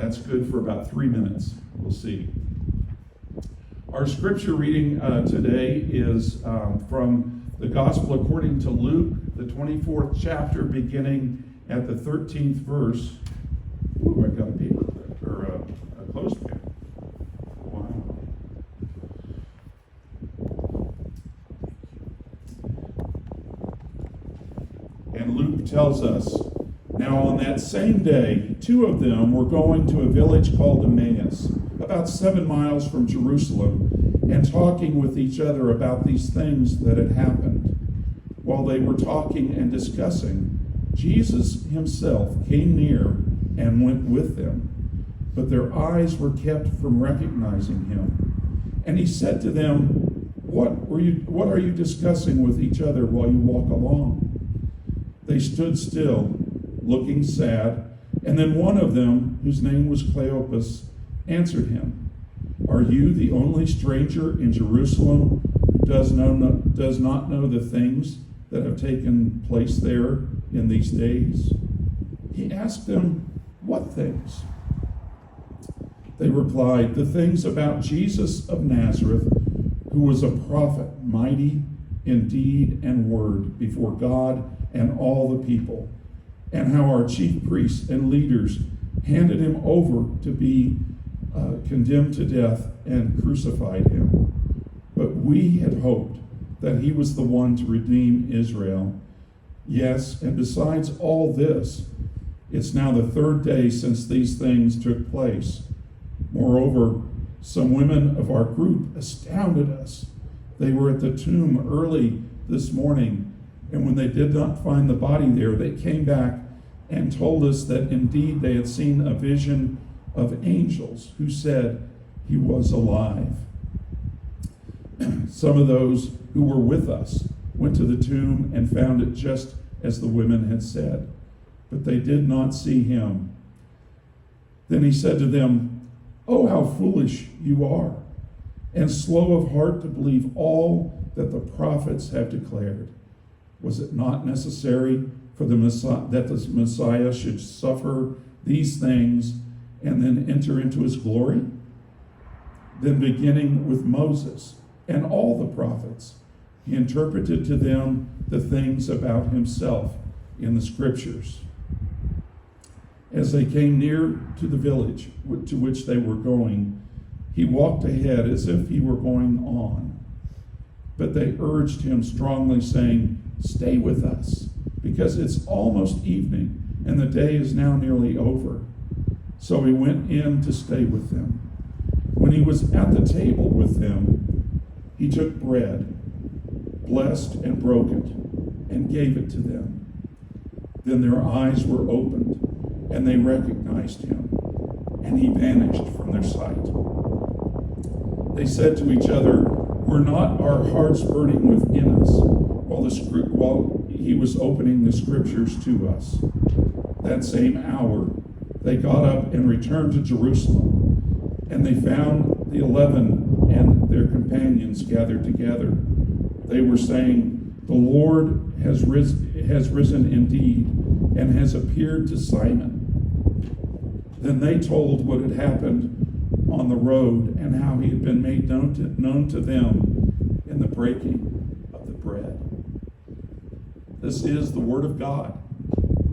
That's good for about 3 minutes. We'll see. Our scripture reading today is from the Gospel according to Luke, the 24th chapter, beginning at the 13th verse. Ooh, I've got a paper clip, or a clothespin. Wow. And Luke tells us, now on that same day, 2 of them were going to a village called Emmaus, about 7 miles from Jerusalem, and talking with each other about these things that had happened. While they were talking and discussing, Jesus himself came near and went with them, but their eyes were kept from recognizing him. And he said to them, What are you discussing with each other while you walk along? They stood still, looking sad, and then one of them, whose name was Cleopas, answered him, Are you the only stranger in Jerusalem who does not know the things that have taken place there in these days? He asked them, What things? They replied, The things about Jesus of Nazareth, who was a prophet, mighty in deed and word before God and all the people, and how our chief priests and leaders handed him over to be condemned to death and crucified him. But we had hoped that he was the one to redeem Israel. Yes, and besides all this, it's now the 3rd day since these things took place. Moreover, some women of our group astounded us. They were at the tomb early this morning, and when they did not find the body there, they came back and told us that indeed they had seen a vision of angels who said he was alive. Some of those who were with us went to the tomb and found it just as the women had said, but they did not see him. Then he said to them, Oh, how foolish you are, and slow of heart to believe all that the prophets have declared. Was it not necessary for the Messiah, that the Messiah should suffer these things and then enter into his glory? Then beginning with Moses and all the prophets, he interpreted to them the things about himself in the scriptures. As they came near to the village to which they were going, he walked ahead as if he were going on. But they urged him strongly, saying, Stay with us, because it's almost evening, and the day is now nearly over. So he went in to stay with them. When he was at the table with them, he took bread, blessed and broke it, and gave it to them. Then their eyes were opened, and they recognized him, and he vanished from their sight. They said to each other, Were not our hearts burning within us while he was opening the scriptures to us? That same hour, they got up and returned to Jerusalem, and they found the 11 and their companions gathered together. They were saying, The Lord has risen indeed, and has appeared to Simon. Then they told what had happened on the road, and how he had been made known to them in the breaking of the bread. This is the word of God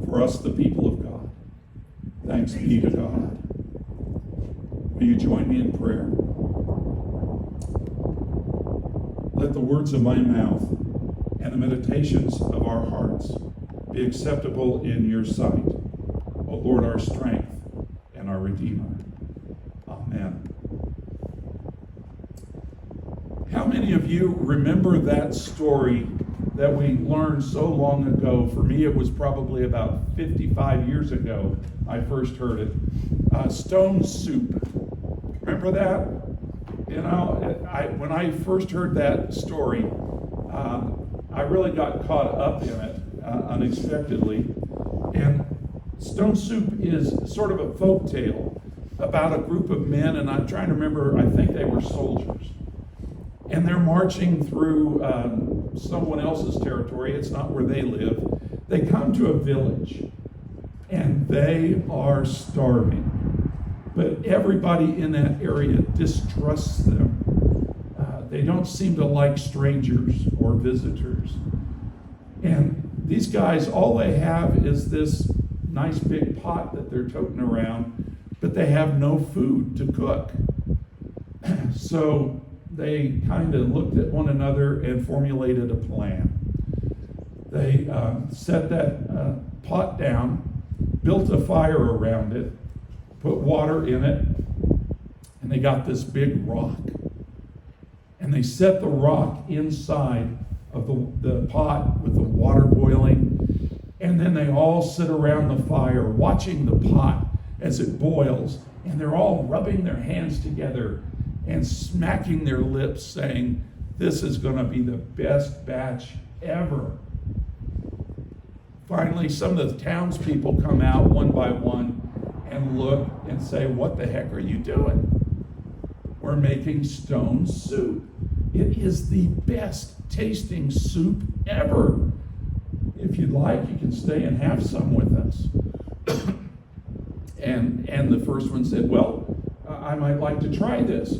for us, the people of God. Thanks be to God. Will you join me in prayer? Let the words of my mouth and the meditations of our hearts be acceptable in your sight, O Lord, our strength and our Redeemer. Amen. How many of you remember that story that we learned so long ago? For me, it was probably about 55 years ago I first heard it. Stone Soup. Remember that? You know, when I first heard that story, I really got caught up in it unexpectedly. And Stone Soup is sort of a folk tale about a group of men, and I'm trying to remember, I think they were soldiers. And they're marching through someone else's territory. It's not where they live. They come to a village, and they are starving. but everybody in that area distrusts them. They don't seem to like strangers or visitors. And these guys, all they have is this nice big pot that they're toting around, but they have no food to cook. So they kind of looked at one another and formulated a plan. They set that pot down, built a fire around it, put water in it, and they got this big rock. And they set the rock inside of the pot with the water boiling, and then they all sit around the fire watching the pot as it boils, and they're all rubbing their hands together and smacking their lips saying, "This is going to be the best batch ever." Finally, some of the townspeople come out one by one and look and say, "What the heck are you doing?" "We're making stone soup. It is the best tasting soup ever. If you'd like, you can stay and have some with us." And the first one said, "Well, I might like to try this."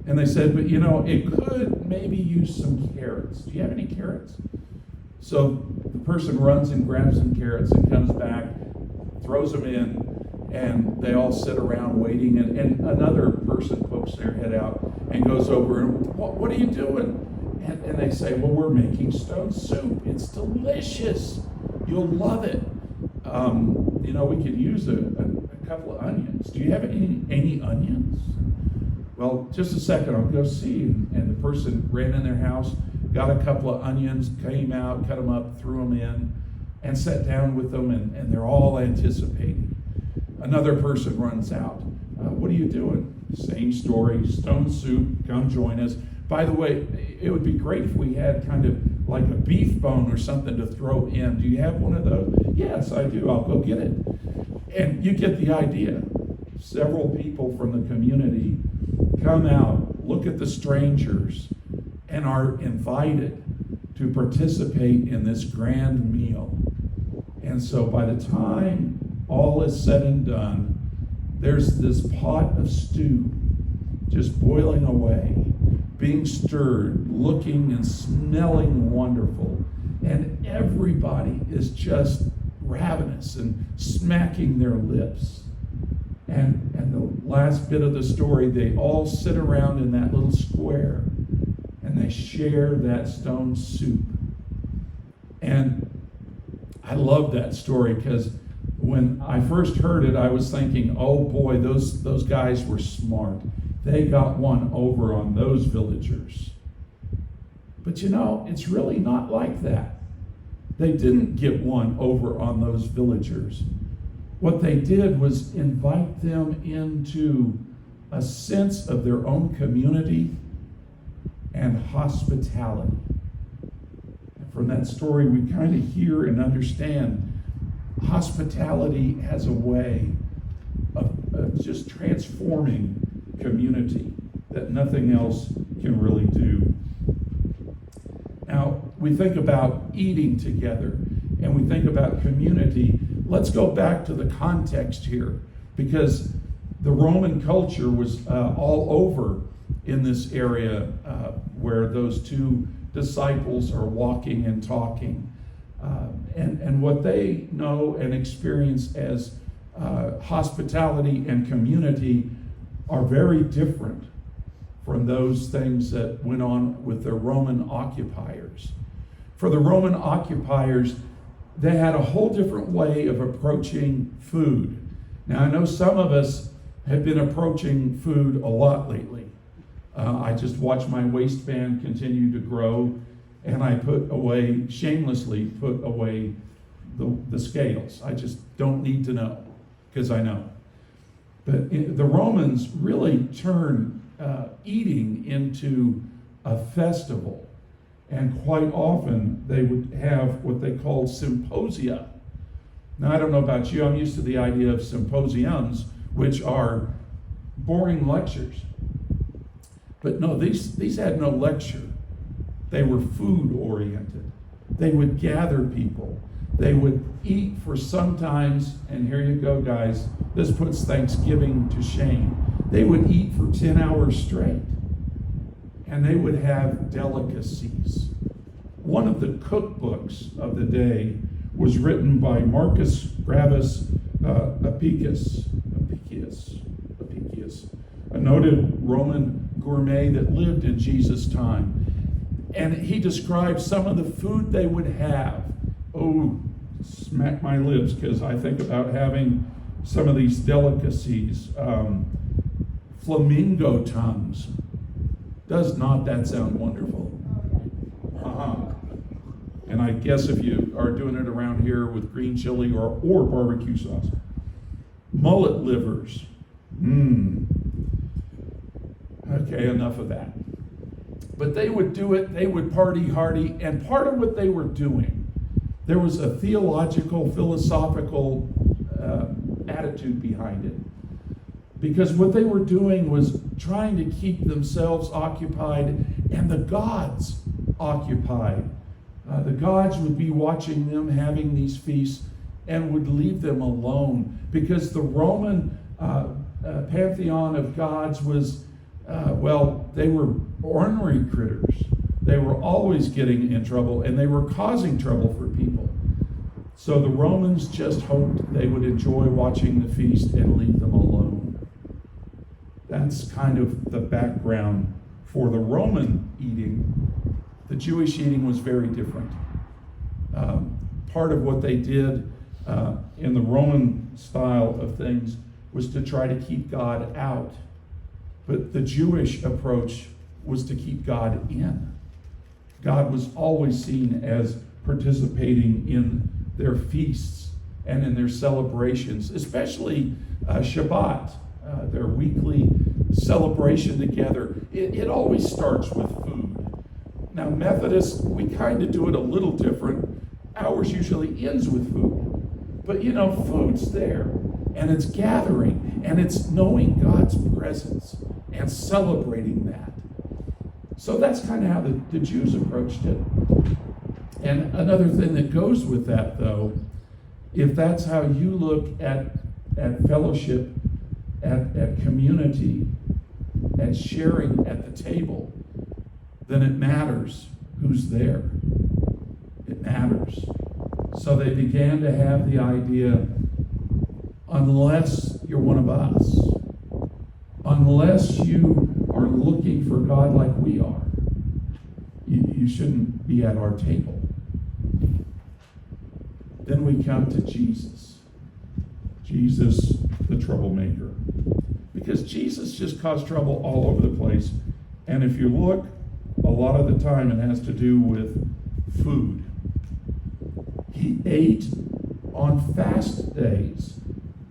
And they said, "But it could maybe use some carrots. Do you have any carrots?" So the person runs and grabs some carrots and comes back, throws them in, and they all sit around waiting. And another person pokes their head out and goes over and, "What are you doing?" And they say, "Well, we're making stone soup. It's delicious. You'll love it. We could use a couple of onions. Do you have any onions?" "Well, just a second, I'll go see." And the person ran in their house, got a couple of onions, came out, cut them up, threw them in, and sat down with them, and they're all anticipating. Another person runs out. "What are you doing?" "Same story, stone soup, come join us. By the way, it would be great if we had kind of like a beef bone or something to throw in. Do you have one of those?" "Yes, I do. I'll go get it." And you get the idea. Several people from the community come out, look at the strangers, and are invited to participate in this grand meal. And so by the time all is said and done, there's this pot of stew just boiling away, being stirred, looking and smelling wonderful. And everybody is just ravenous and smacking their lips. And the last bit of the story, they all sit around in that little square and they share that stone soup. And I love that story because when I first heard it, I was thinking, oh boy, those guys were smart. They got one over on those villagers. But it's really not like that. They didn't get one over on those villagers. What they did was invite them into a sense of their own community and hospitality. And from that story, we kind of hear and understand hospitality has a way of just transforming community that nothing else can really do. Now, we think about eating together and we think about community. Let's go back to the context here, because the Roman culture was all over in this area where those two disciples are walking and talking. And what they know and experience as hospitality and community are very different from those things that went on with the Roman occupiers. For the Roman occupiers, they had a whole different way of approaching food. Now, I know some of us have been approaching food a lot lately. I just watch my waistband continue to grow, and I shamelessly put away the scales. I just don't need to know, because I know. But the Romans really turned eating into a festival. And quite often they would have what they called symposia. Now, I don't know about you, I'm used to the idea of symposiums, which are boring lectures. But no, these had no lecture. They were food oriented. They would gather people. They would eat for sometimes, and here you go, guys, this puts Thanksgiving to shame. They would eat for 10 hours straight, and they would have delicacies. One of the cookbooks of the day was written by Marcus Gravis Apicius, a noted Roman gourmet that lived in Jesus' time. And he described some of the food they would have. Oh, smack my lips, because I think about having some of these delicacies. Flamingo tongues. Does not that sound wonderful? And I guess if you are doing it around here with green chili or barbecue sauce. Mullet livers. Okay, enough of that. But they would do it, they would party hardy, and part of what they were doing, there was a theological, philosophical attitude behind it. Because what they were doing was trying to keep themselves occupied and the gods occupied. The gods would be watching them having these feasts and would leave them alone, because the Roman pantheon of gods was, they were ornery critters. They were always getting in trouble, and they were causing trouble for people. So the Romans just hoped they would enjoy watching the feast and leave them alone. That's kind of the background for the Roman eating. The Jewish eating was very different. Part of what they did in the Roman style of things was to try to keep God out. But the Jewish approach was to keep God in. God was always seen as participating in their feasts and in their celebrations, especially Shabbat, their weekly celebration together. It always starts with food. Now, Methodists, we kind of do it a little different. Ours usually ends with food. But food's there, and it's gathering, and it's knowing God's presence and celebrating that. So that's kind of how the Jews approached it. And another thing that goes with that, though, if that's how you look at fellowship, at community, at sharing at the table, then it matters who's there. It matters. So they began to have the idea, unless you're one of us, unless you are looking for God like we are, you shouldn't be at our table. Then we come to Jesus. Jesus, the troublemaker. Because Jesus just caused trouble all over the place. And if you look, a lot of the time it has to do with food. He ate on fast days,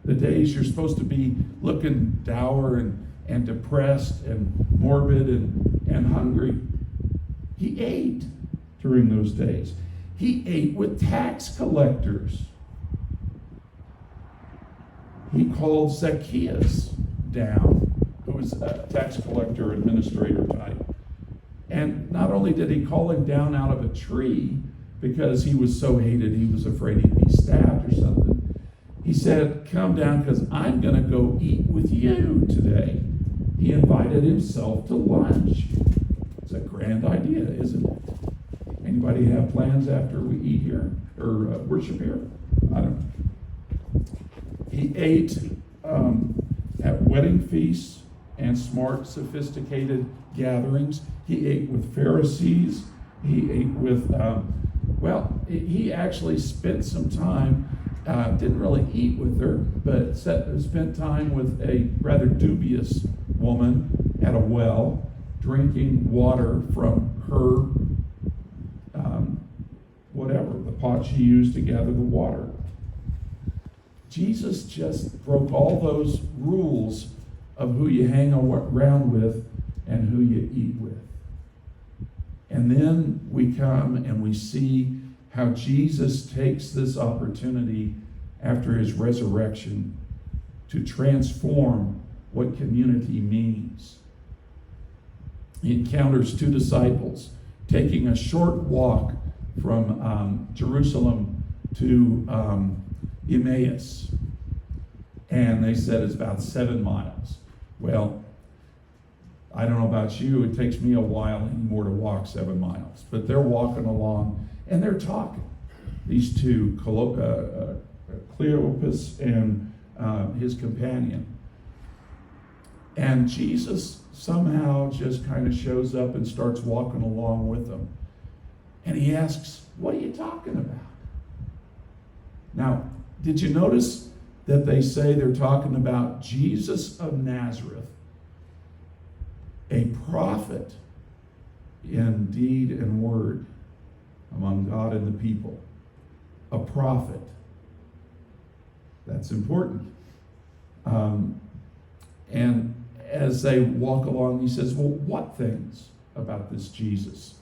the days you're supposed to be looking dour and depressed and morbid and hungry. He ate during those days. He ate with tax collectors. He called Zacchaeus down, who was a tax collector, administrator type. And not only did he call him down out of a tree because he was so hated he was afraid he'd be stabbed or something, he said, come down because I'm going to go eat with you today. He invited himself to lunch. It's a grand idea, isn't it? Anybody have plans after we eat here or worship here? I don't know. He ate at wedding feasts and smart, sophisticated gatherings. He ate with Pharisees. He ate with, he actually spent some time, didn't really eat with her, but spent time with a rather dubious woman at a well, drinking water from her, the pot she used to gather the water. Jesus just broke all those rules of who you hang around with and who you eat with. And then we come and we see how Jesus takes this opportunity after his resurrection to transform what community means. He encounters two disciples taking a short walk from Jerusalem to Emmaus. And they said it's about 7 miles. Well, I don't know about you, it takes me a while anymore to walk 7 miles. But they're walking along and they're talking. These two, Cleopas and his companion. And Jesus somehow just kind of shows up and starts walking along with them. And he asks, "What are you talking about?" Now, did you notice that they say they're talking about Jesus of Nazareth, a prophet in deed and word among God and the people? A prophet. That's important. And as they walk along, he says, "Well, what things about this Jesus?"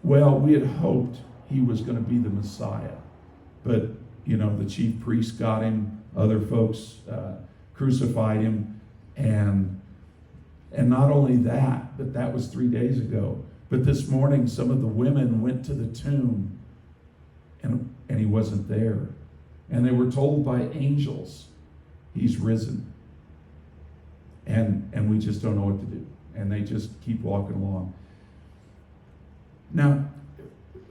Well, we had hoped he was going to be the Messiah. But, the chief priests got him, other folks crucified him. And not only that, but that was 3 days ago. But this morning, some of the women went to the tomb, and he wasn't there. And they were told by angels, he's risen. And we just don't know what to do. And they just keep walking along. Now,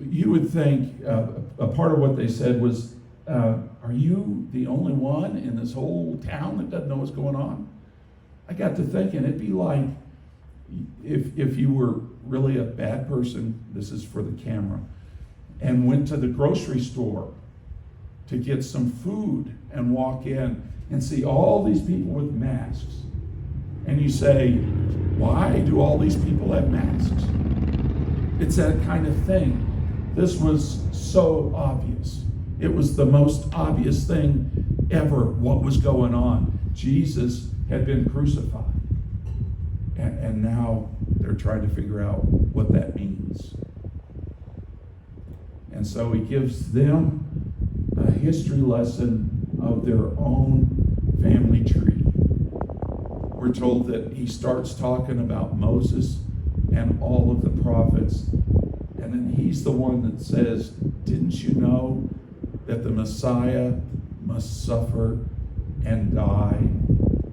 you would think a part of what they said was, are you the only one in this whole town that doesn't know what's going on? I got to thinking, it'd be like if you were really a bad person, this is for the camera, and went to the grocery store to get some food and walk in and see all these people with masks. And you say, why do all these people have masks? It's that kind of thing. This was so obvious. It was the most obvious thing ever, what was going on. Jesus had been crucified. And now they're trying to figure out what that means. And so he gives them a history lesson of their own family tree. We're told that he starts talking about Moses and all of the prophets. And then he's the one that says, didn't you know that the Messiah must suffer and die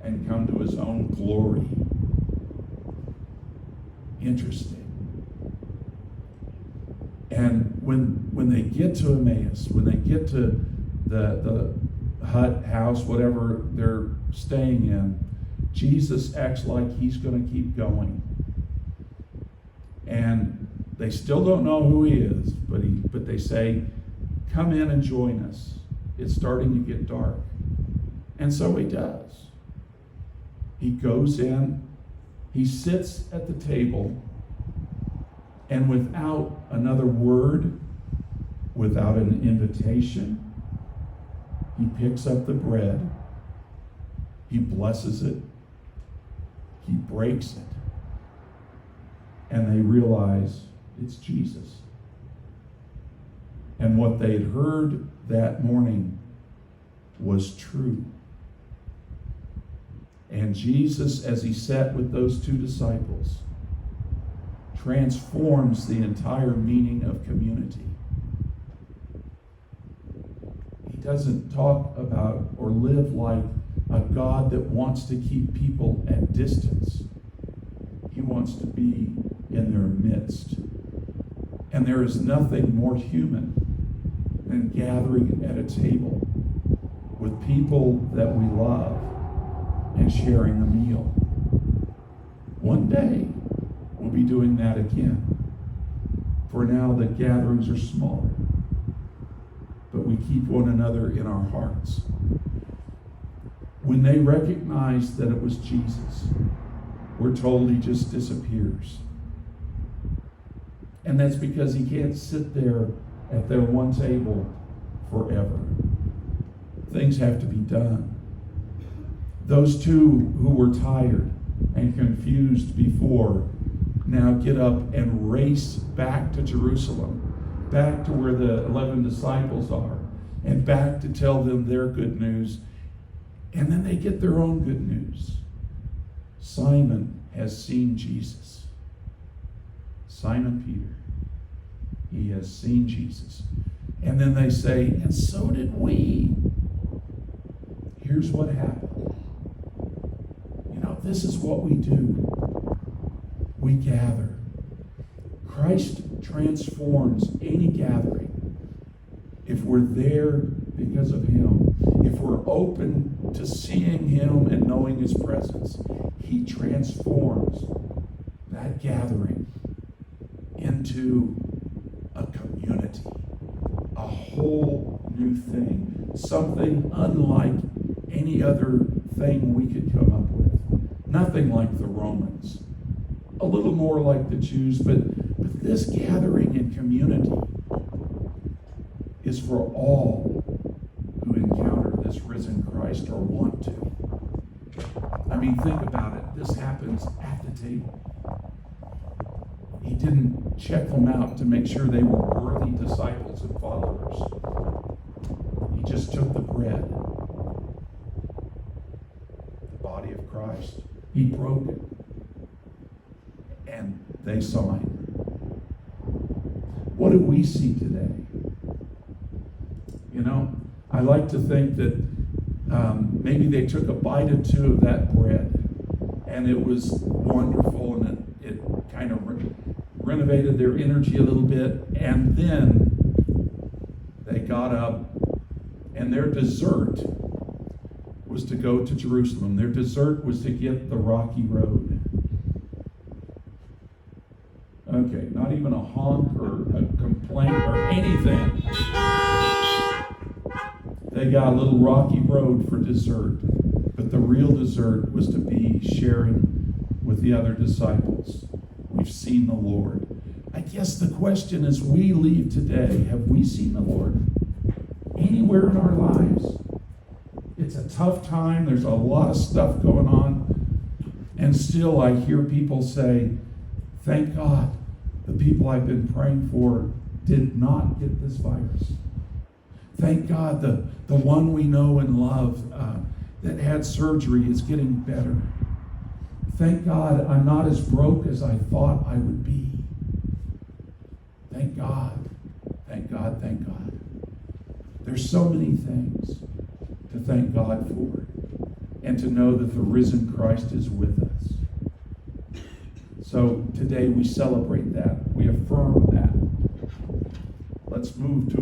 and come to his own glory? Interesting. And when they get to Emmaus, when they get to the hut, house, whatever they're staying in, Jesus acts like he's going to keep going. And they still don't know who he is, but they say, come in and join us. It's starting to get dark. And so he does. He goes in, he sits at the table, and without another word, without an invitation, he picks up the bread, he blesses it, he breaks it, and they realize it's Jesus. And what they had heard that morning was true. And Jesus, as he sat with those two disciples, transforms the entire meaning of community. He doesn't talk about or live like a God that wants to keep people at distance. He wants to be in their midst. And there is nothing more human than gathering at a table with people that we love and sharing a meal. One day, we'll be doing that again. For now, the gatherings are smaller, but we keep one another in our hearts. When they recognize that it was Jesus, we're told he just disappears. And that's because he can't sit there at their one table forever. Things have to be done. Those two who were tired and confused before now get up and race back to Jerusalem, back to where the 11 disciples are, and back to tell them their good news. And then they get their own good news. Simon has seen Jesus. Simon Peter, he has seen Jesus. And then they say, and so did we. Here's what happened. This is what we do. We gather. Christ transforms any gathering if we're there because of him. If we're open to seeing him and knowing his presence, he transforms that gathering into a community, a whole new thing, something unlike any other thing we could come up with. Nothing like the Romans, a little more like the Jews, but this gathering in community is for all who encounter this risen Christ or want to. I mean, think about it. This happens at the table. He didn't check them out to make sure they were worthy disciples and followers. He just took the bread, the body of Christ. He broke it. And they saw him. What do we see today? I like to think that maybe they took a bite or two of that bread, and it was wonderful, and it kind of renovated their energy a little bit, and then they got up, and their dessert was to go to Jerusalem. Their dessert was to get the rocky road. Okay, not even a honk or a complaint or anything. They got a little rocky road for dessert, but the real dessert was to be sharing with the other disciples. We've seen the Lord. I guess the question as we leave today, have we seen the Lord anywhere in our lives? It's a tough time. There's a lot of stuff going on. And still I hear people say, thank God the people I've been praying for did not get this virus. Thank God the one we know and love that had surgery is getting better. Thank God I'm not as broke as I thought I would be. Thank God. Thank God. Thank God. There's so many things to thank God for, and to know that the risen Christ is with us. So today we celebrate that. We affirm that. Let's move to